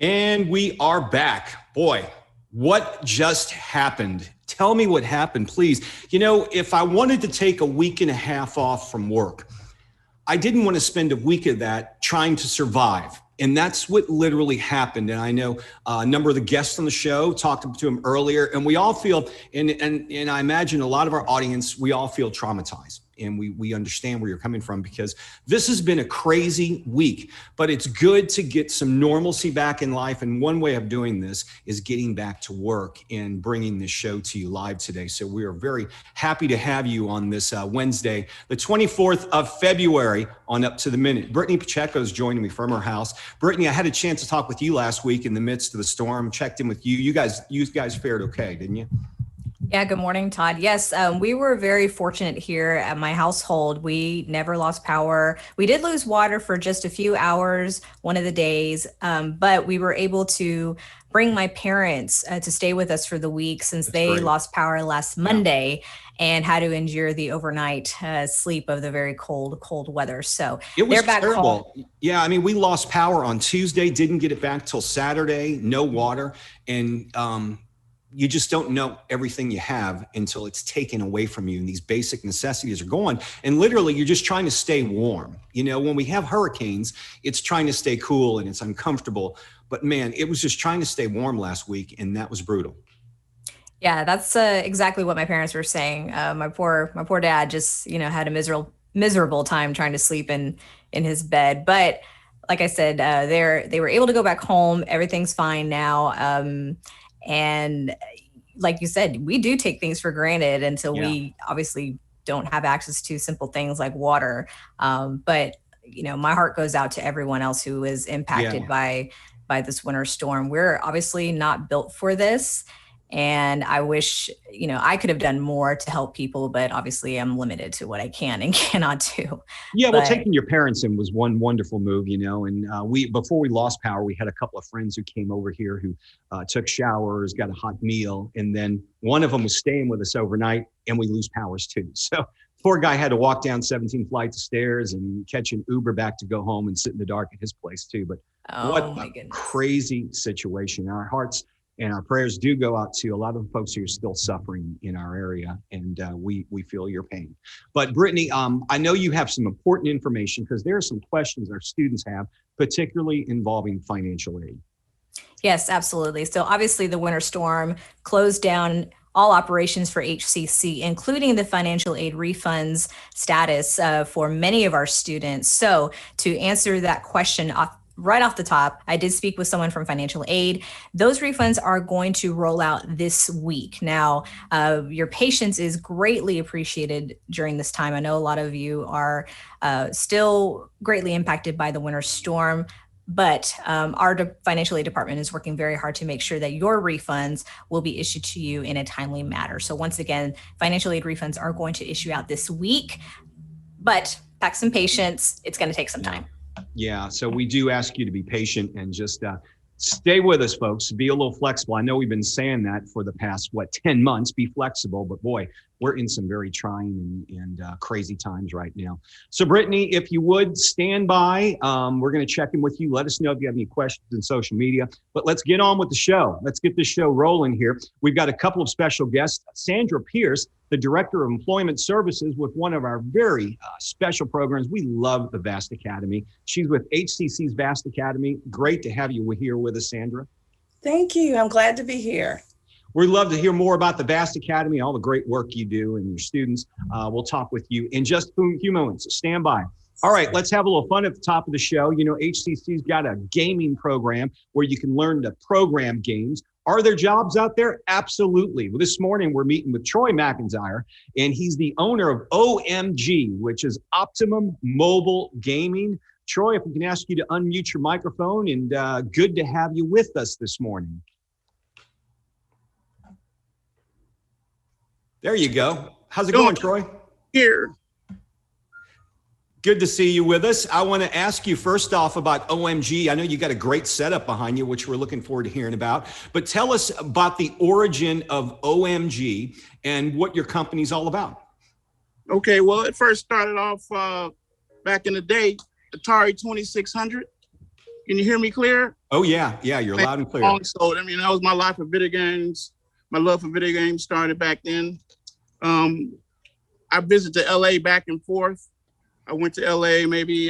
And we are back. Boy, what just happened? Tell me what happened, please. You know, if I wanted to take a week and a half off from work, I didn't want to spend a week of that trying to survive. And that's what literally happened. And I know a number of the guests on the show talked to him earlier, and we all feel, and I imagine a lot of our audience, we all feel traumatized. And we understand where you're coming from, because this has been a crazy week, but it's good to get some normalcy back in life. And one way of doing this is getting back to work and bringing this show to you live today. So we are very happy to have you on this Wednesday, the 24th of February on Up to the Minute. Brittany Pacheco is joining me from her house. Brittany, I had a chance to talk with you last week in the midst of the storm, checked in with you. You guys fared okay, didn't you? Yeah, good morning, Todd. Yes, we were very fortunate here at my household. We never lost power. We did lose water for just a few hours one of the days, but we were able to bring my parents to stay with us for the week, since they lost power last Monday and had to endure the overnight sleep of the very cold weather. So it was they're back terrible. home. Yeah, I mean, we lost power on Tuesday, didn't get it back till Saturday, no water. And you just don't know everything you have until it's taken away from you, and these basic necessities are gone. And literally, you're just trying to stay warm. You know, when we have hurricanes, it's trying to stay cool and it's uncomfortable. But man, it was just trying to stay warm last week, and that was brutal. Yeah, that's exactly what my parents were saying. My poor dad just, had a miserable time trying to sleep in his bed. But like I said, they were able to go back home. Everything's fine now. And like you said, we do take things for granted until we obviously don't have access to simple things like water. But my heart goes out to everyone else who is impacted by this winter storm. We're obviously not built for this. And I wish, I could have done more to help people, but obviously I'm limited to what I can and cannot do. Yeah, well, taking your parents in was one wonderful move, and before we lost power, we had a couple of friends who came over here who took showers, got a hot meal, and then one of them was staying with us overnight, and we lose powers too. So poor guy had to walk down 17 flights of stairs and catch an Uber back to go home and sit in the dark at his place too. But what a crazy situation. Our hearts and our prayers do go out to a lot of the folks who are still suffering in our area, and we feel your pain. But Brittany, I know you have some important information, because there are some questions our students have, particularly involving financial aid. Yes, absolutely. So obviously the winter storm closed down all operations for HCC, including the financial aid refunds status for many of our students. So to answer that question right off the top, I did speak with someone from financial aid. Those refunds are going to roll out this week. Now, your patience is greatly appreciated during this time. I know a lot of you are still greatly impacted by the winter storm, but our financial aid department is working very hard to make sure that your refunds will be issued to you in a timely manner. So once again, financial aid refunds are going to issue out this week, but pack some patience. It's going to take some time. Yeah, so we do ask you to be patient and just stay with us, folks. Be a little flexible. I know we've been saying that for the past, 10 months, be flexible, but boy, we're in some very trying and crazy times right now. So Brittany, if you would stand by, we're going to check in with you. Let us know if you have any questions in social media, but let's get on with the show. Let's get this show rolling here. We've got a couple of special guests. Sandra Pierce, the Director of Employment Services with one of our very special programs. We love the VAST Academy. She's with HCC's VAST Academy. Great to have you here with us, Sandra. Thank you. I'm glad to be here. We'd love to hear more about the VAST Academy, all the great work you do and your students. We'll talk with you in just a few moments. So stand by. All right, let's have a little fun at the top of the show. HCC's got a gaming program where you can learn to program games. Are there jobs out there? Absolutely. Well, this morning, we're meeting with Troy McEntire, and he's the owner of OMG, which is Optimum Mobile Gaming. Troy, if we can ask you to unmute your microphone, and good to have you with us this morning. There you go. How's it going, Troy? Here. Good to see you with us. I want to ask you first off about OMG. I know you got a great setup behind you, which we're looking forward to hearing about. But tell us about the origin of OMG and what your company's all about. Okay, well, it first started off back in the day, Atari 2600. Can you hear me clear? Oh yeah, you're loud and clear. So, I mean, that was my life for video games. My love for video games started back then. I visited LA back and forth. I went to LA maybe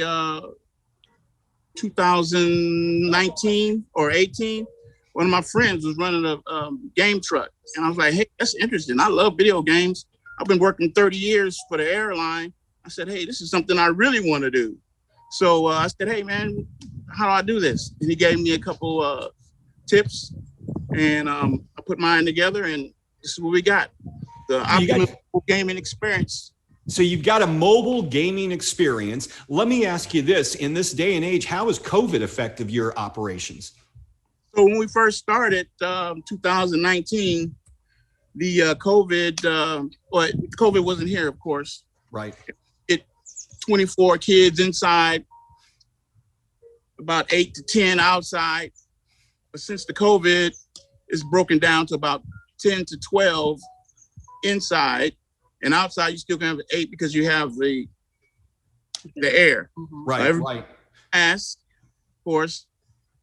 2019 or 18. One of my friends was running a game truck. And I was like, hey, that's interesting. I love video games. I've been working 30 years for the airline. I said, hey, this is something I really want to do. So I said, hey, man, how do I do this? And he gave me a couple tips. And I put mine together. And this is what we got. The Optimum Mobile Gaming experience. So you've got a mobile gaming experience. Let me ask you this. In this day and age, how has COVID affected your operations? So when we first started, 2019, the COVID wasn't here, of course. Right. It 24 kids inside, about 8 to 10 outside. But since the COVID, it's broken down to about 10 to 12 inside. And outside, you still can have 8 because you have the air. Right, right. Mask, of course,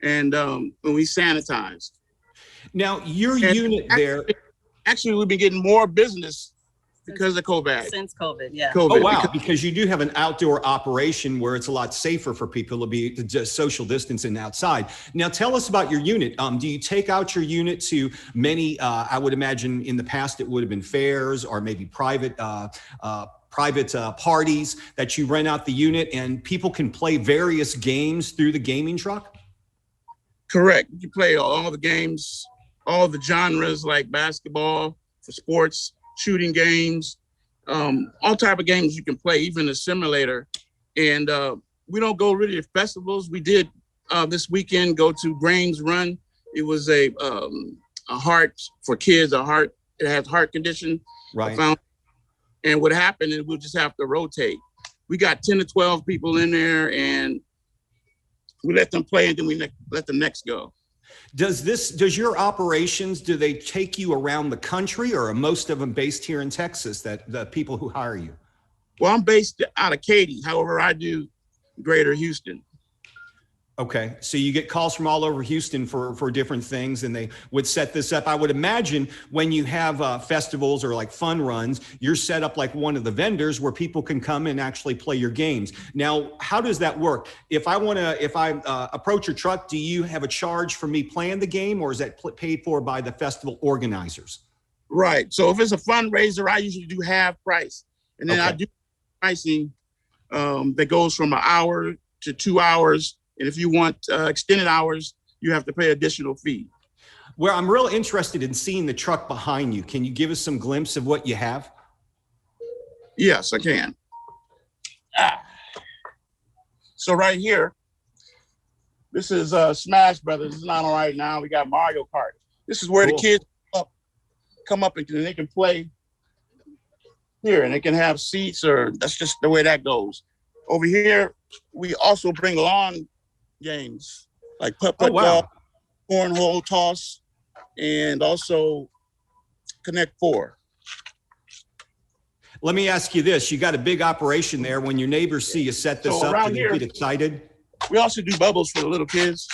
and when we sanitize. Now, your unit there. Actually, we've been getting more business because of COVID. Since COVID, yeah. Oh, wow, because you do have an outdoor operation where it's a lot safer for people to be just social distancing outside. Now, tell us about your unit. Do you take out your unit to many, I would imagine in the past it would have been fairs or maybe private parties that you rent out the unit and people can play various games through the gaming truck? Correct. You play all the games, all the genres like basketball, for sports, shooting games, all type of games you can play, even a simulator. And we don't go really to festivals. We did this weekend go to Grains Run. It was a heart for kids, it has heart condition. Right. And what happened is we'll just have to rotate. We got 10 to 12 people in there and we let them play and then we let the next go. Does your operations, do they take you around the country or are most of them based here in Texas, that the people who hire you? Well, I'm based out of Katy. However, I do greater Houston. Okay, so you get calls from all over Houston for different things and they would set this up. I would imagine when you have festivals or like fun runs, you're set up like one of the vendors where people can come and actually play your games. Now, how does that work? If I approach your truck, do you have a charge for me playing the game or is that paid for by the festival organizers? Right, so if it's a fundraiser, I usually do half price. And then I do pricing that goes from an hour to 2 hours. And if you want extended hours, you have to pay additional fee. Well, I'm real interested in seeing the truck behind you. Can you give us some glimpse of what you have? Yes, I can. So right here, this is Smash Brothers. This is not on right now. We got Mario Kart. This is where the kids come up and they can play here and they can have seats or that's just the way that goes. Over here, we also bring lawn games like putt-putt ball, cornhole toss, and also Connect Four. Let me ask you this. You got a big operation there. When your neighbors see you set this up, do they get excited? We also do bubbles for the little kids.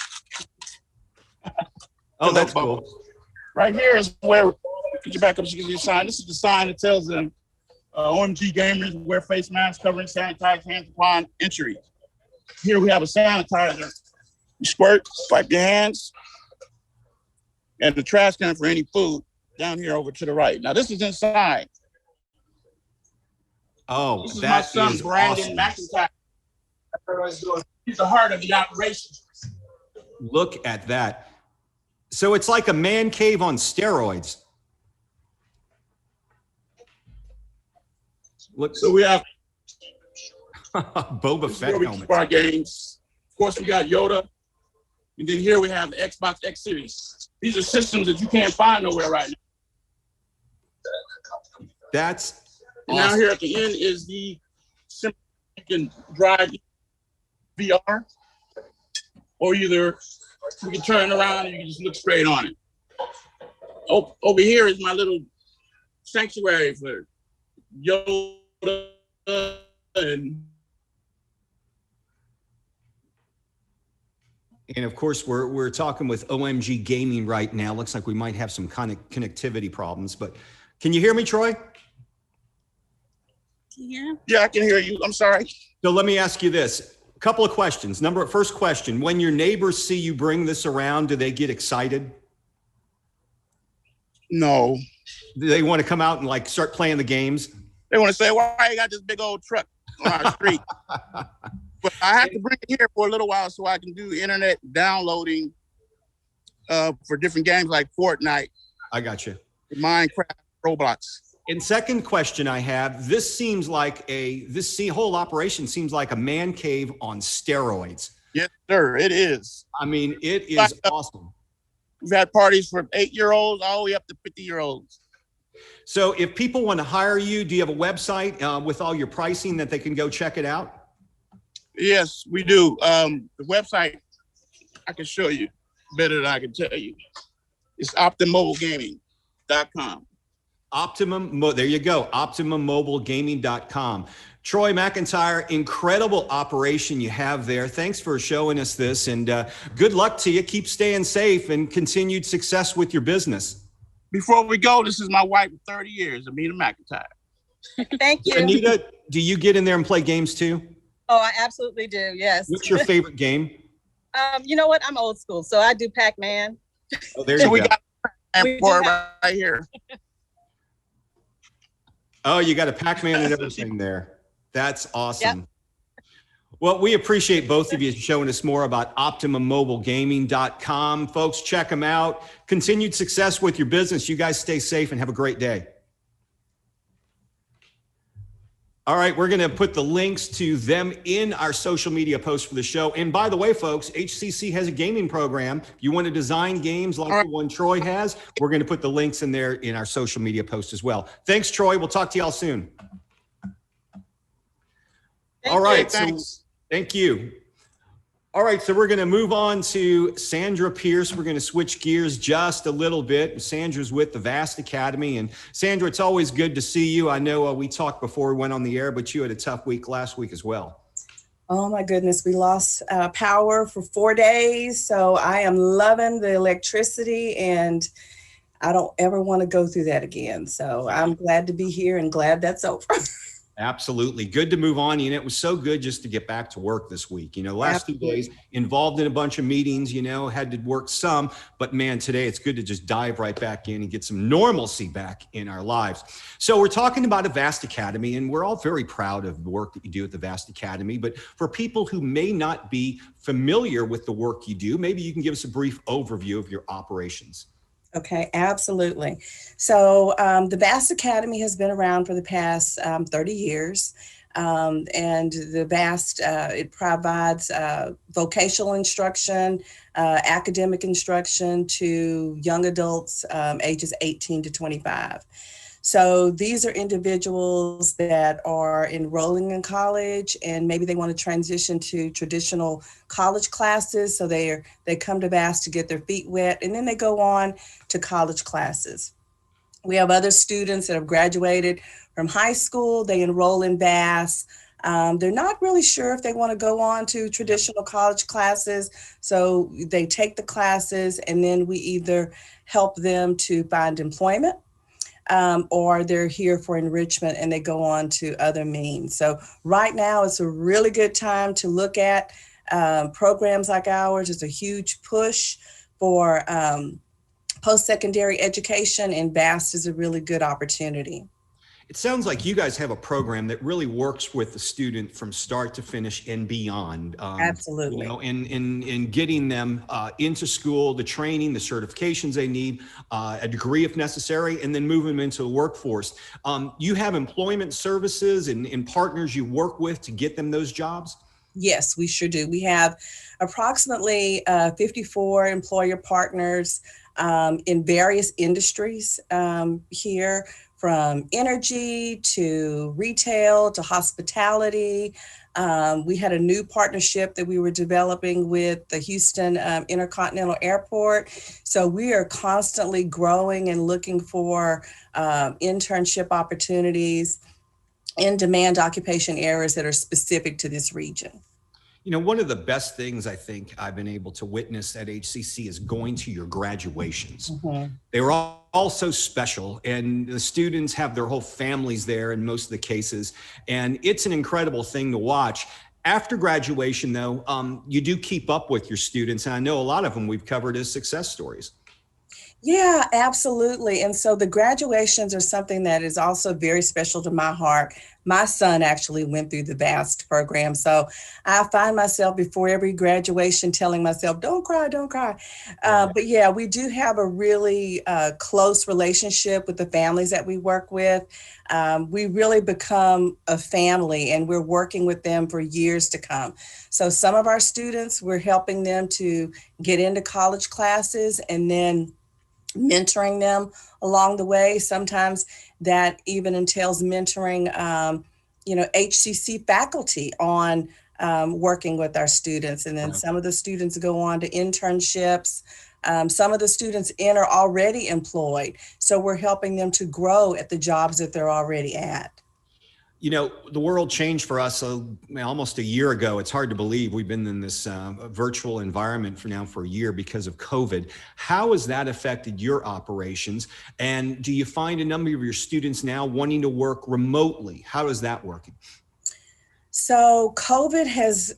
Oh, that's cool. Right here is where, could you back up so you can see the sign? This is the sign that tells them OMG gamers wear face masks, covering, sanitize, hands upon entry. Here we have a sanitizer. You squirt, wipe your hands, and the trash can for any food down here over to the right. Now this is inside. Oh, this is my son, Brandon McEntire. He's the heart of the operation. Look at that. So it's like a man cave on steroids. Look. So we have Boba Fett helmet. Our games. Of course, we got Yoda. And then here we have the Xbox X Series. These are systems that you can't find nowhere right now. That's and awesome. Now here at the end is the simple you can drive VR, or either you can turn around and you can just look straight on it. Oh, over here is my little sanctuary for Yoda and And of course, we're talking with OMG Gaming right now. Looks like we might have some kind of connectivity problems, but can you hear me, Troy? Yeah, I can hear you. I'm sorry. So let me ask you this. A couple of questions. First question, when your neighbors see you bring this around, do they get excited? No. Do they want to come out and like start playing the games? They want to say, why you got this big old truck on our street? But I have to bring it here for a little while so I can do internet downloading for different games like Fortnite. I got you. Minecraft, Roblox. And second question I have, this seems like this whole operation seems like a man cave on steroids. Yes, sir, it is. I mean, it is awesome. We've had parties from 8-year-olds all the way up to 50-year-olds. So if people want to hire you, do you have a website with all your pricing that they can go check it out? Yes, we do. The website, I can show you better than I can tell you. It's optimummobilegaming.com. There you go, optimummobilegaming.com. Troy McEntire, incredible operation you have there. Thanks for showing us this, and good luck to you. Keep staying safe and continued success with your business. Before we go, this is my wife of 30 years, Anita McEntire. Thank you. Anita, do you get in there and play games too? Oh, I absolutely do. Yes. What's your favorite game? You know what? I'm old school, so I do Pac-Man. Oh, there you go. We got right here. Oh, you got a Pac-Man and everything there. That's awesome. Yep. Well, we appreciate both of you showing us more about OptimumMobileGaming.com. Folks, check them out. Continued success with your business. You guys stay safe and have a great day. All right, we're going to put the links to them in our social media posts for the show. And by the way, folks, HCC has a gaming program. If you want to design games like the one Troy has, we're going to put the links in there in our social media post as well. Thanks, Troy. We'll talk to y'all soon. All right, thanks. Thank you. All right, so we're going to move on to Sandra Pierce. We're going to switch gears just a little bit. Sandra's with the Vast Academy. And Sandra, it's always good to see you. I know we talked before we went on the air, but you had a tough week last week as well. Oh my goodness, we lost power for 4 days. So I am loving the electricity and I don't ever want to go through that again. So I'm glad to be here and glad that's over. Absolutely. Good to move on. You know, it was so good just to get back to work this week. You know, last 2 days involved in a bunch of meetings, you know, had to work some, but man, today it's good to just dive right back in and get some normalcy back in our lives. So we're talking about a Vast Academy, and we're all very proud of the work that you do at the Vast Academy. But for people who may not be familiar with the work you do, maybe you can give us a brief overview of your operations. Okay, absolutely. So the Vast Academy has been around for the past 30 years. And the Vast, it provides vocational instruction, academic instruction to young adults ages 18 to 25. So these are individuals that are enrolling in college and maybe they want to transition to traditional college classes. So they come to Vast to get their feet wet and then they go on to college classes. We have other students that have graduated from high school. They enroll in Vast. They're not really sure if they want to go on to traditional college classes. So they take the classes and then we either help them to find employment or they're here for enrichment and they go on to other means. So right now it's a really good time to look at programs like ours. It's a huge push for post-secondary education, and Vast is a really good opportunity. It sounds like you guys have a program that really works with the student from start to finish and beyond. Absolutely. You know, in getting them into school, the training, the certifications they need, a degree if necessary, and then moving them into the workforce. You have employment services and partners you work with to get them those jobs? Yes, we sure do. We have approximately 54 employer partners in various industries here, from energy to retail to hospitality. We had a new partnership that we were developing with the Houston Intercontinental Airport. So we are constantly growing and looking for internship opportunities in demand occupation areas that are specific to this region. You know, one of the best things I think I've been able to witness at HCC is going to your graduations. Mhm. They were all so special, and the students have their whole families there in most of the cases. And it's an incredible thing to watch. After graduation, though, you do keep up with your students. And I know a lot of them we've covered as success stories. Yeah, absolutely. And so the graduations are something that is also very special to my heart. My son actually went through the VAST program. So I find myself before every graduation telling myself, don't cry, don't cry. But yeah, we do have a really close relationship with the families that we work with. We really become a family, and we're working with them for years to come. So some of our students, we're helping them to get into college classes and then mentoring them along the way. Sometimes that even entails mentoring, HCC faculty on working with our students. And then some of the students go on to internships. Some of the students are already employed. So we're helping them to grow at the jobs that they're already at. You know, the world changed for us almost a year ago. It's hard to believe we've been in this virtual environment for a year because of COVID. How has that affected your operations? And do you find a number of your students now wanting to work remotely? How is that working? So COVID has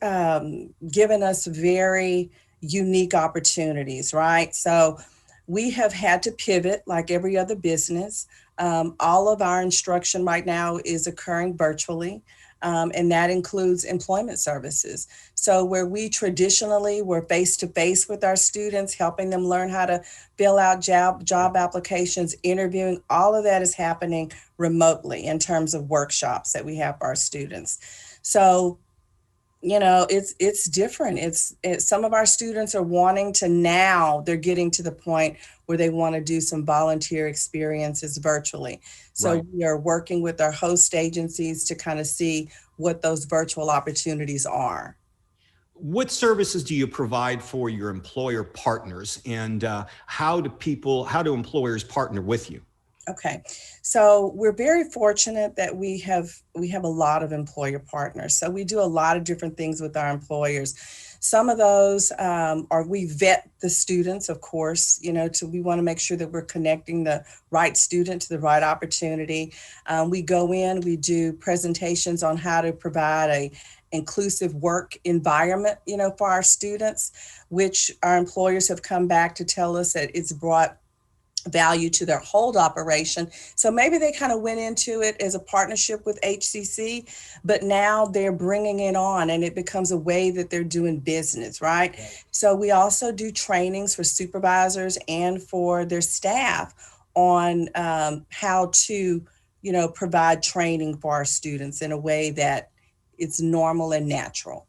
given us very unique opportunities, right? So we have had to pivot like every other business. All of our instruction right now is occurring virtually, and that includes employment services. So where we traditionally were face-to-face with our students, helping them learn how to fill out job applications, interviewing, all of that is happening remotely in terms of workshops that we have for our students. So it's different. It's some of our students are wanting to now, they're getting to the point where they want to do some volunteer experiences virtually. So we are working with our host agencies to kind of see what those virtual opportunities are. What services do you provide for your employer partners, and how do employers partner with you? Okay, so we're very fortunate that we have a lot of employer partners. So we do a lot of different things with our employers. Some of those are we vet the students, of course, we want to make sure that we're connecting the right student to the right opportunity. We go in, we do presentations on how to provide a inclusive work environment, for our students, which our employers have come back to tell us that it's brought value to their hold operation. So maybe they kind of went into it as a partnership with HCC, but now they're bringing it on and it becomes a way that they're doing business, right? So we also do trainings for supervisors and for their staff on how to, provide training for our students in a way that it's normal and natural.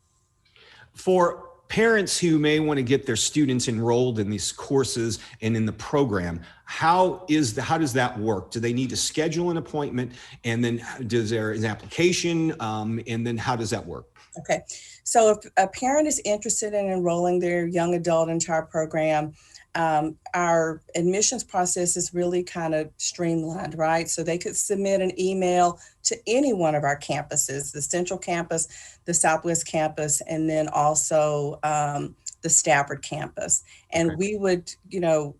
For parents who may want to get their students enrolled in these courses and in the program, how does that work? Do they need to schedule an appointment, and then is there an application, and then how does that work? Okay, so if a parent is interested in enrolling their young adult into our program, our admissions process is really kind of streamlined, right? So they could submit an email to any one of our campuses, the Central Campus, the Southwest Campus, and then also the Stafford campus. And we would,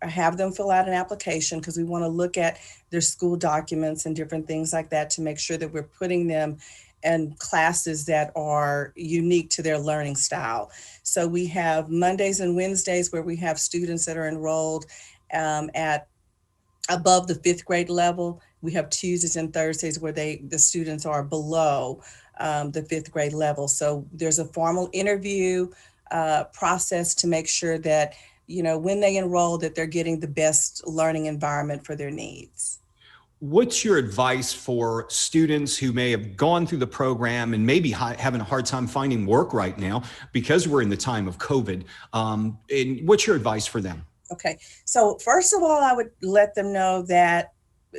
have them fill out an application because we want to look at their school documents and different things like that to make sure that we're putting them in classes that are unique to their learning style. So we have Mondays and Wednesdays where we have students that are enrolled at above the 5th grade level. We have Tuesdays and Thursdays where the students are below the 5th grade level. So there's a formal interview process to make sure that, when they enroll, that they're getting the best learning environment for their needs. What's your advice for students who may have gone through the program and maybe having a hard time finding work right now because we're in the time of COVID? And what's your advice for them? Okay, so first of all, I would let them know that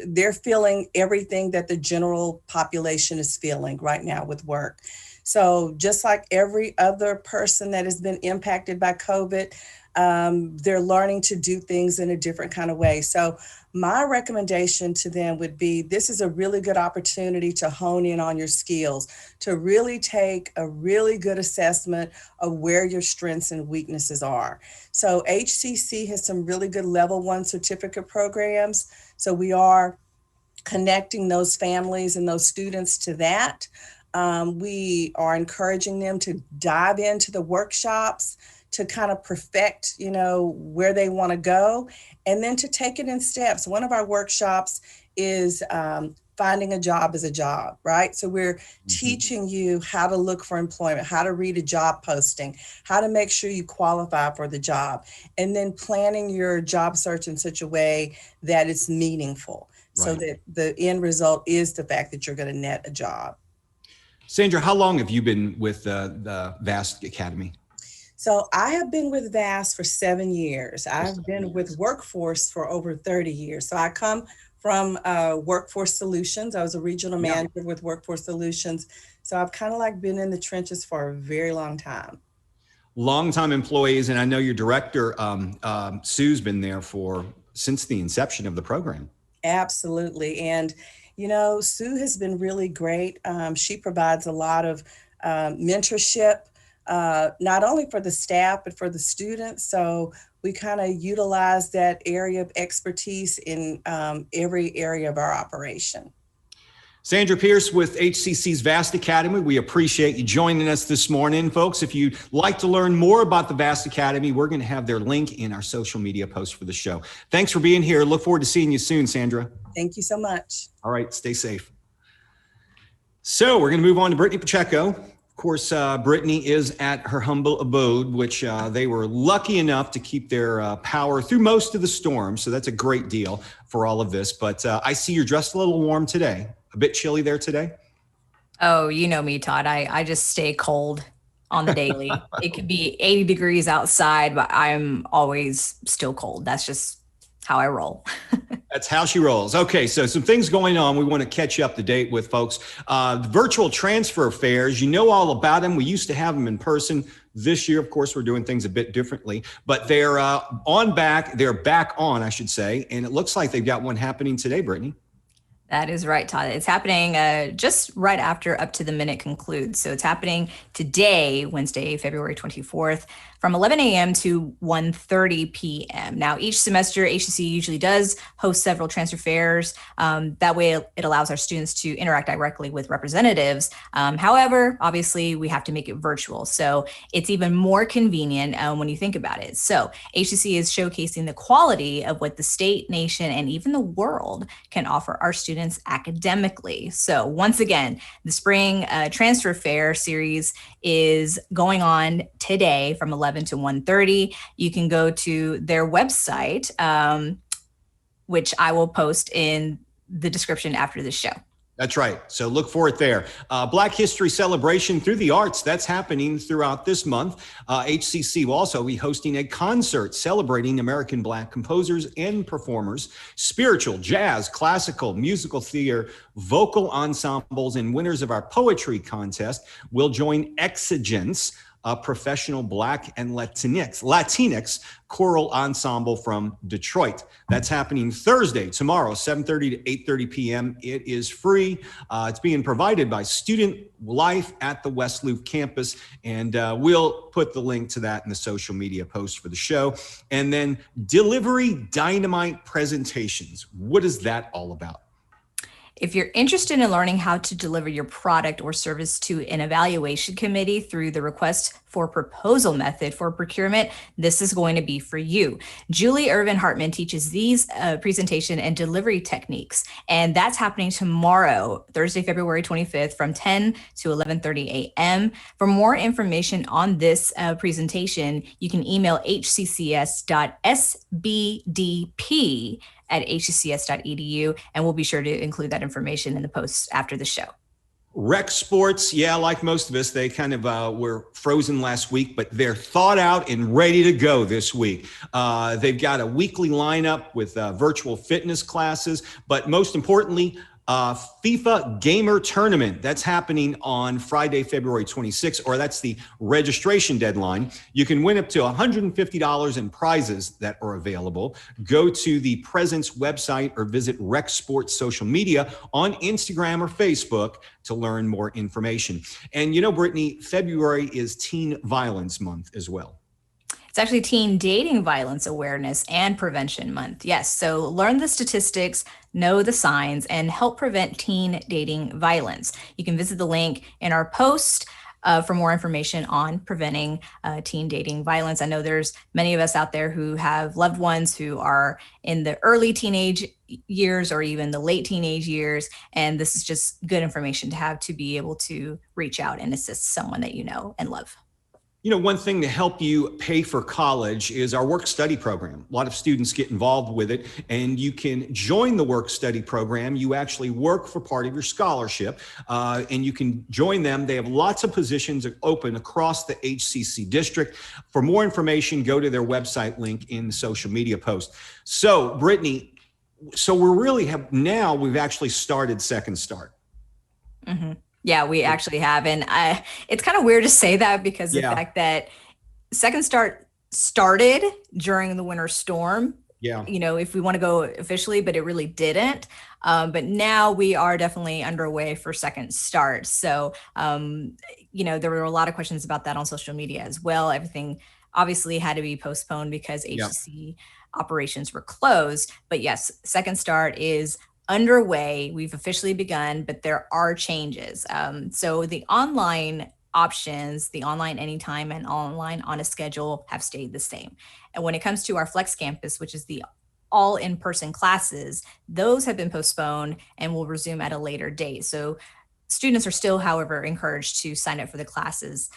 they're feeling everything that the general population is feeling right now with work. So just like every other person that has been impacted by COVID, They're learning to do things in a different kind of way. So my recommendation to them would be, this is a really good opportunity to hone in on your skills, to really take a really good assessment of where your strengths and weaknesses are. So HCC has some really good level 1 certificate programs. So we are connecting those families and those students to that. We are encouraging them to dive into the workshops to kind of perfect, where they want to go, and then to take it in steps. One of our workshops is finding a job is a job, right? So we're teaching you how to look for employment, how to read a job posting, how to make sure you qualify for the job, and then planning your job search in such a way that it's meaningful, so that the end result is the fact that you're going to net a job. Sandra, how long have you been with the VAST Academy? So I have been with VAST for 7 years. I've been with Workforce for over 30 years. So I come from Workforce Solutions. I was a regional manager with Workforce Solutions. So I've kind of like been in the trenches for a very long time. Longtime employees, and I know your director, Sue's been there since the inception of the program. Absolutely. And, Sue has been really great. She provides a lot of mentorship, not only for the staff, but for the students. So we kind of utilize that area of expertise in every area of our operation. Sandra Pierce with HCC's VAST Academy. We appreciate you joining us this morning, folks. If you'd like to learn more about the VAST Academy, we're going to have their link in our social media post for the show. Thanks for being here. Look forward to seeing you soon, Sandra. Thank you so much. All right, stay safe. So we're going to move on to Brittany Pacheco. Of course, Brittany is at her humble abode, which they were lucky enough to keep their power through most of the storm. So that's a great deal for all of this. But I see you're dressed a little warm today. A bit chilly there today? Oh, you know me, Todd. I just stay cold on the daily. It could be 80 degrees outside, but I'm always still cold. That's just how I roll. That's how she rolls. Okay, so some things going on we want to catch you up to date with, folks. The virtual transfer fairs, you know all about them. We used to have them in person. This year, of course, we're doing things a bit differently, but they're back on, I should say, and it looks like they've got one happening today, Brittany. That is right, Todd. It's happening just right after Up to the Minute concludes. So it's happening today, Wednesday, February 24th, from 11 a.m. to 1:30 p.m. Now, each semester, HCC usually does host several transfer fairs. That way, it allows our students to interact directly with representatives. However, obviously, we have to make it virtual. So it's even more convenient when you think about it. So HCC is showcasing the quality of what the state, nation, and even the world can offer our students academically. So once again, the spring transfer fair series is going on today from 11 to 1:30. You can go to their website, which I will post in the description after the show. That's right. So look for it there. Black History Celebration through the arts. That's happening throughout this month. HCC will also be hosting a concert celebrating American Black composers and performers. Spiritual, jazz, classical, musical theater, vocal ensembles, and winners of our poetry contest will join Exigence, a professional Black and Latinx choral ensemble from Detroit. That's happening Thursday, tomorrow, 7:30 to 8:30 p.m. It is free. It's being provided by Student Life at the West Loop campus, and we'll put the link to that in the social media post for the show. And then Delivery Dynamite presentations. What is that all about? If you're interested in learning how to deliver your product or service to an evaluation committee through the request for proposal method for procurement, this is going to be for you. Julie Irvin Hartman teaches these presentation and delivery techniques, and that's happening tomorrow, Thursday, February 25th from 10 to 11:30 a.m. For more information on this presentation, you can email hccs.sbdp@hccs.edu, and we'll be sure to include that information in the posts after the show. Rec sports, yeah, like most of us, they kind of were frozen last week, but they're thawed out and ready to go this week. They've got a weekly lineup with virtual fitness classes, but most importantly, FIFA Gamer Tournament. That's happening on Friday, February 26th, or that's the registration deadline. You can win up to $150 in prizes that are available. Go to the Presence website or visit Rec Sports social media on Instagram or Facebook to learn more information. And you know, Brittany, February is Teen Violence Month as well. It's actually Teen Dating Violence Awareness and Prevention Month. Yes, so learn the statistics, know the signs, and help prevent teen dating violence. You can visit the link in our post for more information on preventing teen dating violence. I know there's many of us out there who have loved ones who are in the early teenage years or even the late teenage years, and this is just good information to have to be able to reach out and assist someone that you know and love. You know, one thing to help you pay for college is our work study program. A lot of students get involved with it, and you can join the work study program. You actually work for part of your scholarship, and you can join them. They have lots of positions open across the HCC district. For more information, go to their website link in the social media post. So, Brittany, so we've actually started Second Start. Mm-hmm. Yeah, we actually have. And it's kind of weird to say that because the fact that Second Start started during the winter storm, you know, if we want to go officially, but it really didn't. But now we are definitely underway for Second Start. So, you know, there were a lot of questions about that on social media as well. Everything obviously had to be postponed because HCC operations were closed. But yes, Second Start is underway. We've officially begun, but there are changes. So the online options, the online anytime and online on a schedule have stayed the same. And when it comes to our Flex Campus, which is the all in-person classes, those have been postponed and will resume at a later date. So students are still, however, encouraged to sign up for the classes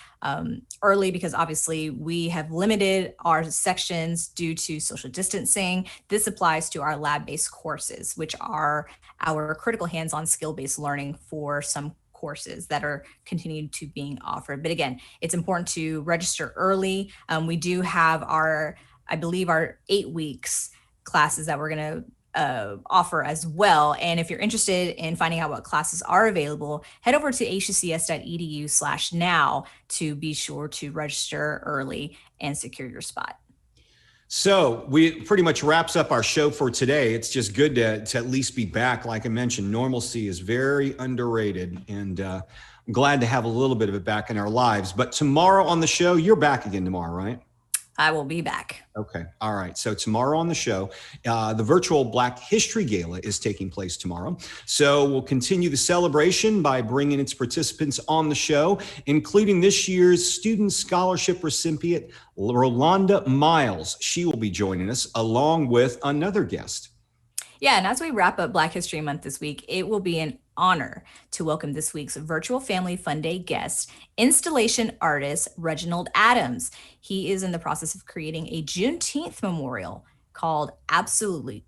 early because obviously we have limited our sections due to social distancing. This applies to our lab-based courses, which are our critical hands-on skill-based learning for some courses that are continued to being offered. But again, it's important to register early. We do have I believe our 8 weeks classes that we're going to offer as well. And if you're interested in finding out what classes are available, head over to hccs.edu/now to be sure to register early and secure your spot. So we pretty much wraps up our show for today. It's just good to at least be back. Like I mentioned, normalcy is very underrated, and I'm glad to have a little bit of it back in our lives. But tomorrow on the show, you're back again tomorrow, right? I will be back. Okay. All right. So tomorrow on the show, the virtual Black History Gala is taking place tomorrow. So we'll continue the celebration by bringing its participants on the show, including this year's Student Scholarship recipient, Rolanda Miles. She will be joining us along with another guest. Yeah, and as we wrap up Black History Month this week, it will be an honor to welcome this week's virtual Family Fun Day guest, installation artist Reginald Adams. He is in the process of creating a Juneteenth memorial called Absolute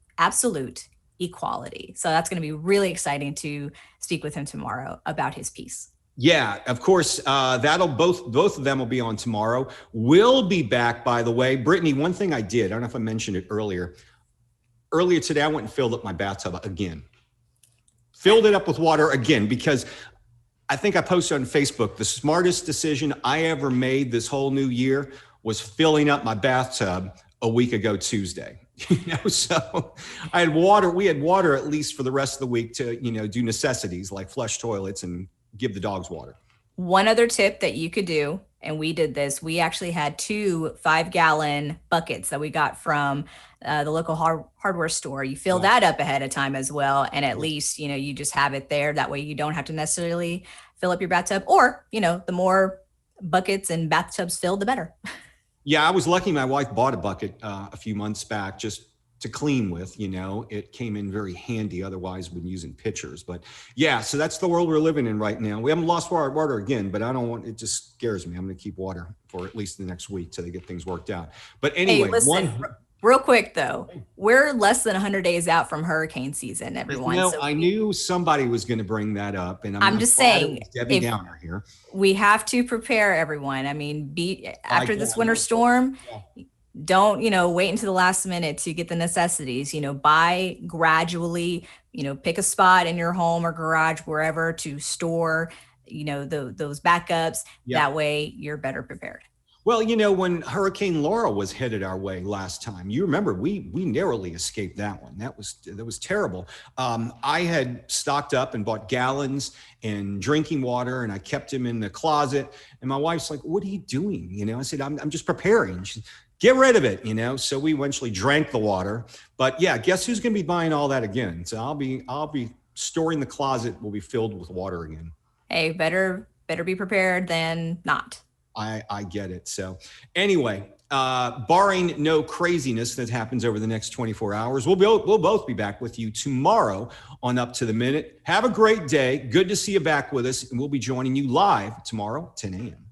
Equality. So that's going to be really exciting to speak with him tomorrow about his piece. Yeah, of course, that'll both of them will be on tomorrow. We'll be back, by the way. Brittany, one thing I did, I don't know if I mentioned it earlier. Earlier today, I went and filled up my bathtub again. Filled it up with water again, because I think I posted on Facebook, the smartest decision I ever made this whole new year was filling up my bathtub a week ago Tuesday. So I had water. We had water at least for the rest of the week to, do necessities like flush toilets and give the dogs water. One other tip that you could do, and we did this, we actually had 2 5-gallon buckets that we got from the local hardware store. You fill that up ahead of time as well. And at least, you just have it there. That way you don't have to necessarily fill up your bathtub, or, the more buckets and bathtubs filled, the better. Yeah, I was lucky. My wife bought a bucket a few months back just to clean with, it came in very handy. Otherwise, we've been using pitchers. But yeah, so that's the world we're living in right now. We haven't lost water again, but it just scares me. I'm going to keep water for at least the next week till they get things worked out. But anyway, hey, listen, real quick though, we're less than 100 days out from hurricane season, everyone. I knew somebody was going to bring that up, and I'm just saying, Debbie Downer here. We have to prepare everyone. I mean, after this winter storm, Don't, wait until the last minute to get the necessities, buy gradually, pick a spot in your home or garage, wherever, to store, those backups. Yeah. That way you're better prepared. Well, when Hurricane Laura was headed our way last time, you remember we narrowly escaped that one. That was terrible. I had stocked up and bought gallons and drinking water, and I kept them in the closet. And my wife's like, "What are you doing?" I said, "I'm just preparing." She said, "Get rid of it." So we eventually drank the water. But yeah, guess who's going to be buying all that again? So I'll be storing the closet will be filled with water again. Hey, better be prepared than not. I get it. So anyway, barring no craziness that happens over the next 24 hours, we'll both be back with you tomorrow on Up to the Minute. Have a great day. Good to see you back with us. And we'll be joining you live tomorrow, 10 a.m.